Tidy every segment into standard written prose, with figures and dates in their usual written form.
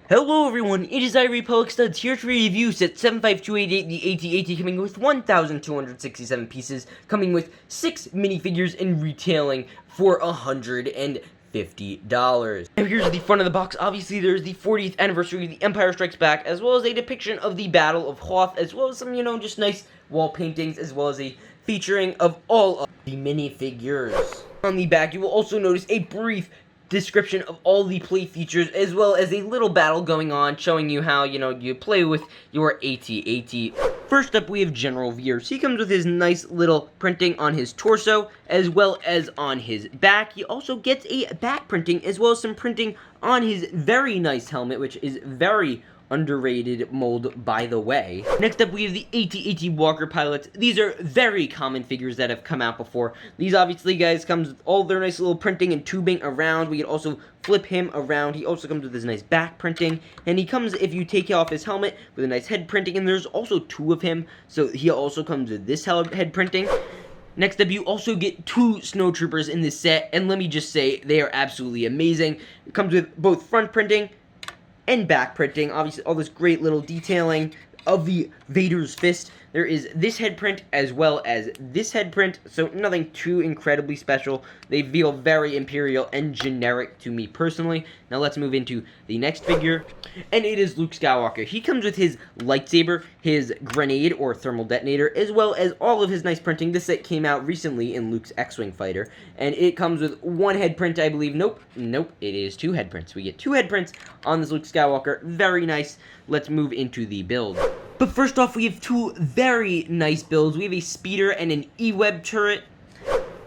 Hello everyone, it is Republic Studs here to review set 75288, the AT-AT, coming with 1,267 pieces, coming with 6 minifigures and retailing for $150. Now here's the front of the box. Obviously there's the 40th anniversary of the Empire Strikes Back, as well as a depiction of the Battle of Hoth, as well as some, just nice wall paintings, as well as a featuring of all of the minifigures. On the back, you will also notice a brief description of all the play features, as well as a little battle going on, showing you how, you play with your AT-AT. First up, we have General Veers. He comes with his nice little printing on his torso, as well as on his back. He also gets a back printing, as well as some printing on his very nice helmet, which is very underrated mold, by the way. Next up, we have the AT-AT Walker pilots. These are very common figures that have come out before. These obviously, guys, comes with all their nice little printing and tubing around. We can also flip him around. He also comes with his nice back printing, and he comes, if you take off his helmet, with a nice head printing, and there's also 2 of him, so he also comes with this head printing. Next up, you also get 2 snowtroopers in this set, and let me just say, they are absolutely amazing. It comes with both front printing and back printing. Obviously, all this great little detailing of the Vader's fist. There is this head print as well as this head print, so nothing too incredibly special. They feel very Imperial and generic to me personally. Now let's move into the next figure, and it is Luke Skywalker. He comes with his lightsaber, his grenade or thermal detonator, as well as all of his nice printing. This set came out recently in Luke's X-Wing fighter, and it comes with 1 head print, I believe. Nope, it is 2 head prints. We get 2 head prints on this Luke Skywalker. Very nice. Let's move into the build. But first off, we have 2 very nice builds. We have a speeder and an E-Web turret.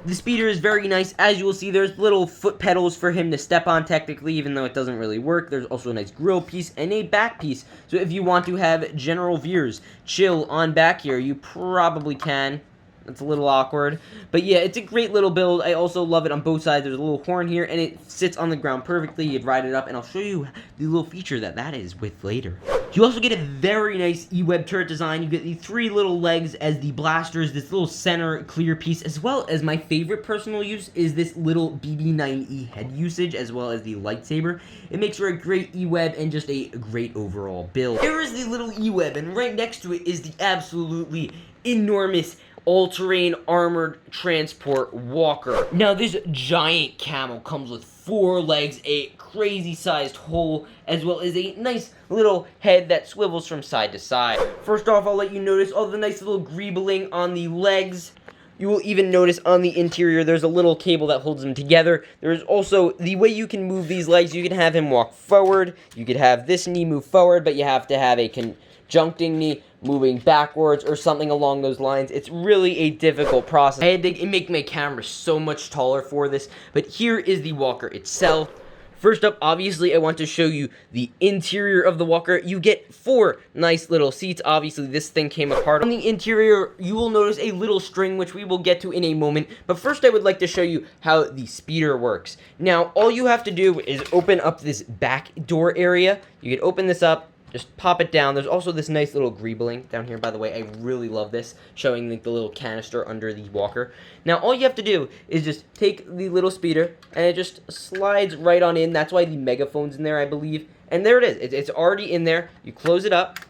The speeder is very nice. As you will see, there's little foot pedals for him to step on, technically, even though it doesn't really work. There's also a nice grill piece and a back piece. So if you want to have General Veers chill on back here, you probably can. It's a little awkward, but yeah, it's a great little build. I also love it on both sides. There's a little horn here, and it sits on the ground perfectly. You'd ride it up, and I'll show you the little feature that is with later. You also get a very nice E-Web turret design. You get the 3 little legs as the blasters, this little center clear piece, as well as my favorite personal use is this little BB-9E head usage, as well as the lightsaber. It makes for a great E-Web and just a great overall build. Here is the little E-Web, and right next to it is the absolutely enormous all-terrain armored transport walker. Now this giant camel comes with 4 legs, a crazy sized hole, as well as a nice little head that swivels from side to side. First off, I'll let you notice all the nice little greebling on the legs. You will even notice on the interior there's a little cable that holds them together. There's also the way you can move these legs. You can have him walk forward. You could have this knee move forward, but you have to have a conjuncting knee moving backwards or something along those lines. It's really a difficult process. I had to make my camera so much taller for this, but here is the walker itself. First up, obviously, I want to show you the interior of the walker. You get 4 nice little seats. Obviously, this thing came apart. On the interior, you will notice a little string, which we will get to in a moment. But first, I would like to show you how the speeder works. Now, all you have to do is open up this back door area. You can open this up. Just pop it down. There's also this nice little greebling down here, by the way. I really love this, showing like the little canister under the walker. Now, all you have to do is just take the little speeder, and it just slides right on in. That's why the megaphone's in there, I believe. And there it is. It's already in there. You close it up.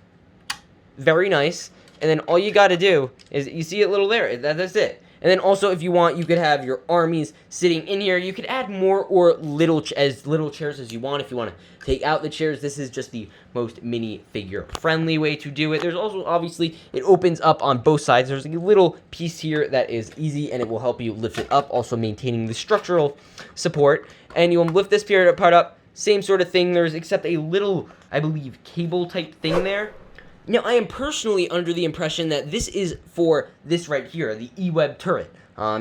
Very nice. And then all you got to do is, you see it little there. That's it. And then also, if you want, you could have your armies sitting in here. You could add more or little chairs as you want. If you want to take out the chairs, this is just the most minifigure friendly way to do it. There's also, obviously, it opens up on both sides. There's a little piece here that is easy, and it will help you lift it up, also maintaining the structural support. And you'll lift this part up. Same sort of thing. There's except a little, I believe, cable type thing there. Now, I am personally under the impression that this is for this right here, the E-Web turret.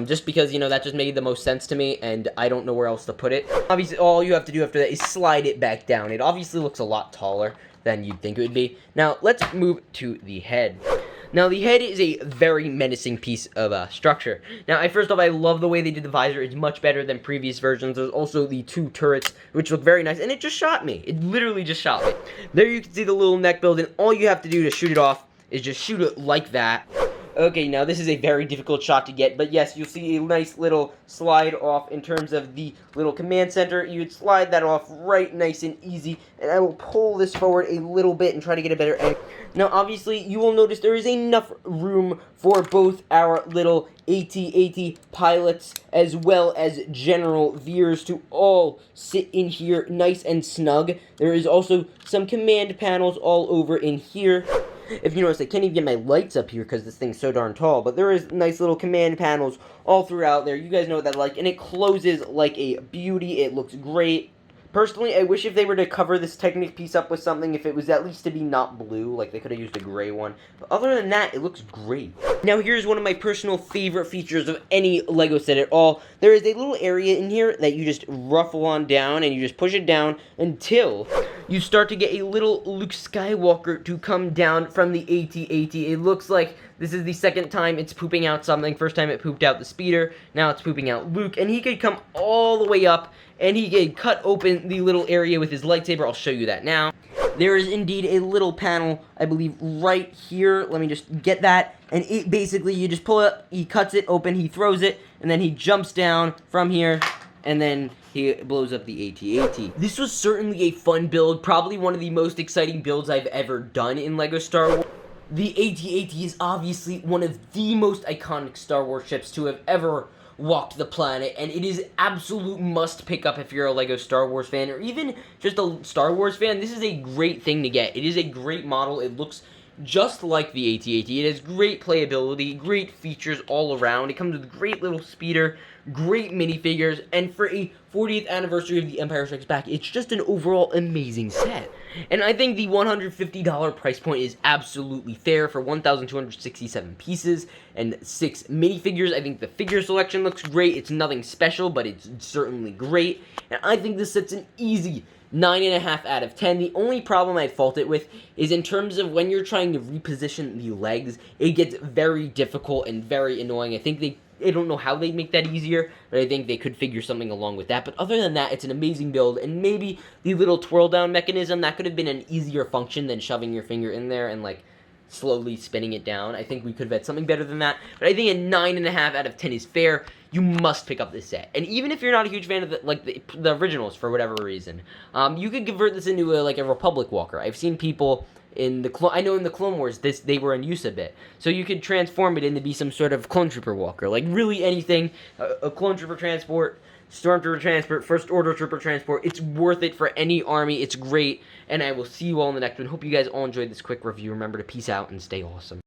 Just because, that just made the most sense to me, and I don't know where else to put it. Obviously, all you have to do after that is slide it back down. It obviously looks a lot taller than you'd think it would be. Now, let's move to the head. Now, the head is a very menacing piece of structure. Now, first off, I love the way they did the visor. It's much better than previous versions. There's also the 2 turrets, which look very nice. And it just shot me. It literally just shot me. There you can see the little neck build. And all you have to do to shoot it off is just shoot it like that. Okay, now this is a very difficult shot to get, but yes, you'll see a nice little slide off in terms of the little command center. You'd slide that off right nice and easy, and I will pull this forward a little bit and try to get a better angle. Now, obviously, you will notice there is enough room for both our little AT-AT pilots as well as general viewers to all sit in here nice and snug. There is also some command panels all over in here. If you notice, I can't even get my lights up here because this thing's so darn tall, but there is nice little command panels all throughout there. You guys know what that's like, and it closes like a beauty. It looks great. Personally, I wish if they were to cover this Technic piece up with something, if it was at least to be not blue, like they could have used a gray one. But other than that, it looks great. Now, here's one of my personal favorite features of any LEGO set at all. There is a little area in here that you just ruffle on down, and you just push it down until you start to get a little Luke Skywalker to come down from the AT-AT. It looks like this is the second time it's pooping out something. First time it pooped out the speeder, now it's pooping out Luke, and he could come all the way up, and he could cut open the little area with his lightsaber. I'll show you that now. There is indeed a little panel, I believe, right here. Let me just get that, and it basically, you just pull it, he cuts it open, he throws it, and then he jumps down from here, and then he blows up the AT-AT. This was certainly a fun build, probably one of the most exciting builds I've ever done in LEGO Star Wars. The AT-AT is obviously one of the most iconic Star Wars ships to have ever walked the planet, and it is absolute must pick up if you're a LEGO Star Wars fan, or even just a Star Wars fan. This is a great thing to get. It is a great model. It looks just like the AT-AT. It has great playability, great features all around. It comes with great little speeder, great minifigures, and for a 40th anniversary of The Empire Strikes Back, it's just an overall amazing set. And I think the $150 price point is absolutely fair for 1,267 pieces and 6 minifigures. I think the figure selection looks great. It's nothing special, but it's certainly great. And I think this set's an easy 9.5 out of 10. The only problem I'd fault it with is in terms of when you're trying to reposition the legs, it gets very difficult and very annoying. I don't know how they'd make that easier, but I think they could figure something along with that. But other than that, it's an amazing build, and maybe the little twirl down mechanism, that could have been an easier function than shoving your finger in there and, like, slowly spinning it down. I think we could have had something better than that, but I think a 9.5 out of 10 is fair. You must pick up this set. And even if you're not a huge fan of the originals for whatever reason, you could convert this into a Republic Walker. I've seen people in the I know in the Clone Wars they were in use a bit, so you could transform it into be some sort of Clone Trooper Walker, like really anything, a Clone Trooper transport, Stormtrooper transport, First Order Trooper transport. It's worth it for any army. It's great, and I will see you all in the next one. Hope you guys all enjoyed this quick review. Remember to peace out and stay awesome.